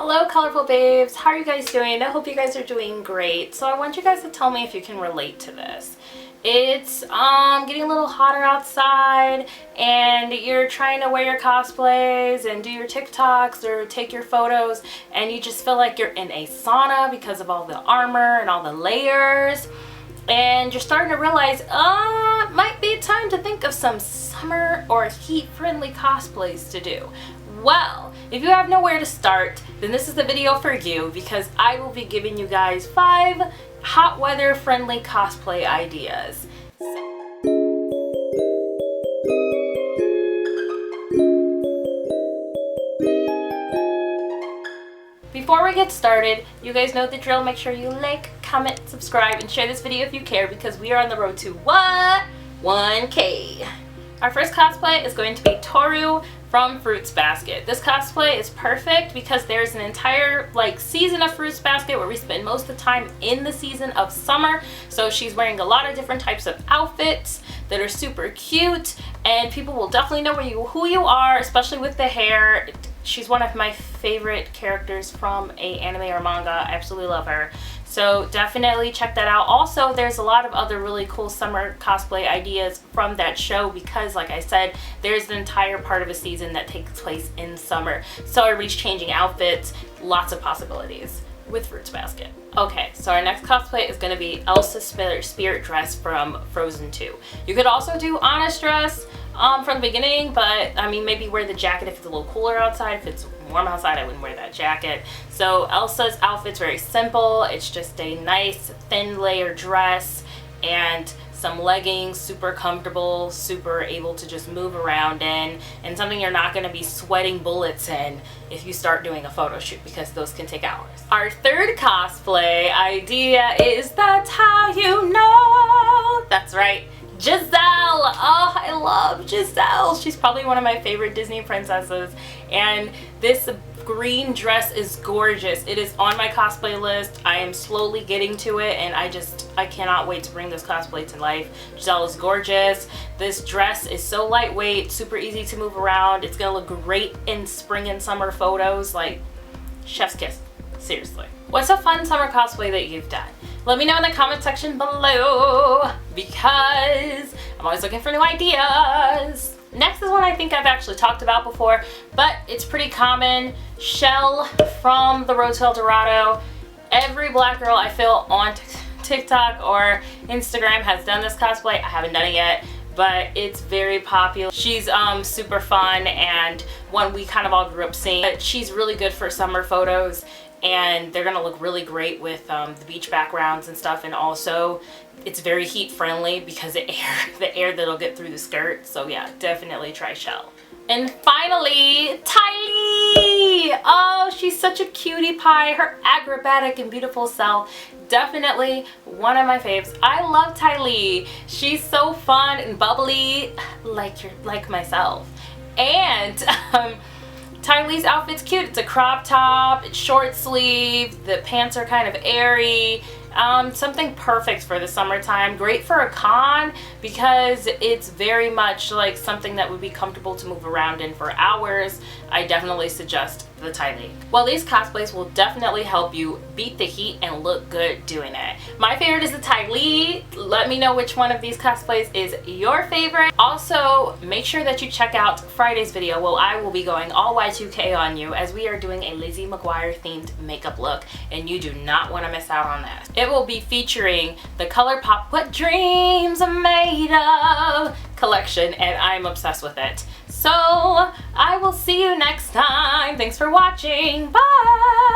Hello colorful babes, how are you guys doing? I hope you guys are doing great. So I want you guys to tell me if you can relate to this. It's getting a little hotter outside and you're trying to wear your cosplays and do your TikToks or take your photos and you just feel like you're in a sauna because of all the armor and all the layers, and you're starting to realize it might be time to think of some summer or heat friendly cosplays to do. Well, if you have nowhere to start, then this is the video for you, because I will be giving you guys 5 hot weather friendly cosplay ideas. Before we get started, you guys know the drill. Make sure you like, comment, subscribe, and share this video if you care, because we are on the road to what? 1K. Our first cosplay is going to be Toru from Fruits Basket. This cosplay is perfect because there's an entire season of Fruits Basket where we spend most of the time in the season of summer. So she's wearing a lot of different types of outfits that are super cute, and people will definitely know who you are, especially with the hair. She's one of my favorite characters from a anime or manga. I absolutely love her. So definitely check that out. Also, there's a lot of other really cool summer cosplay ideas from that show because, like I said, there's an entire part of a season that takes place in summer. So everybody's changing outfits, lots of possibilities with Fruits Basket. Okay, so our next cosplay is going to be Elsa's spirit dress from Frozen 2. You could also do Anna's dress from the beginning, but I mean, maybe wear the jacket if it's a little cooler outside. If it's warm outside, I wouldn't wear that jacket. So Elsa's outfit's very simple. It's just a nice thin layer dress and some leggings, super comfortable, super able to just move around in, and something you're not going to be sweating bullets in if you start doing a photo shoot, because those can take hours. Our third cosplay idea is That's How You Know. That's right, Gizelle. Oh, I love Gizelle. She's probably one of my favorite Disney princesses, and this green dress is gorgeous. It is on my cosplay list. I am slowly getting to it, and I cannot wait to bring this cosplay to life. Gizelle is gorgeous. This dress is so lightweight, super easy to move around. It's gonna look great in spring and summer photos, like chef's kiss, seriously. What's a fun summer cosplay that you've done? Let me know in the comment section below, because I'm always looking for new ideas. Next is one I think I've actually talked about before, but it's pretty common. Shell from The Road to El Dorado. Every black girl I feel on TikTok or Instagram has done this cosplay. I haven't done it yet, but it's very popular. She's super fun and one we kind of all grew up seeing. But she's really good for summer photos, and they're gonna look really great with the beach backgrounds and stuff, and also it's very heat friendly because the air that'll get through the skirt. So yeah, definitely try Shell. And finally, Tylee! Oh, she's such a cutie pie. Her acrobatic and beautiful self. Definitely one of my faves. I love Tylee. She's so fun and bubbly, like myself. And Tylee's outfit's cute. It's a crop top, it's short sleeve, the pants are kind of airy. Something perfect for the summertime. Great for a con because it's very much like something that would be comfortable to move around in for hours. I definitely suggest the Tylee. Well, these cosplays will definitely help you beat the heat and look good doing it. My favorite is the Tylee. Let me know which one of these cosplays is your favorite. Also, make sure that you check out Friday's video. Well, I will be going all Y2K on you, as we are doing a Lizzie McGuire themed makeup look, and you do not want to miss out on that. It will be featuring the ColourPop What Dreams Are Made Of collection, and I'm obsessed with it. So I will see you next time. Thanks for watching. Bye!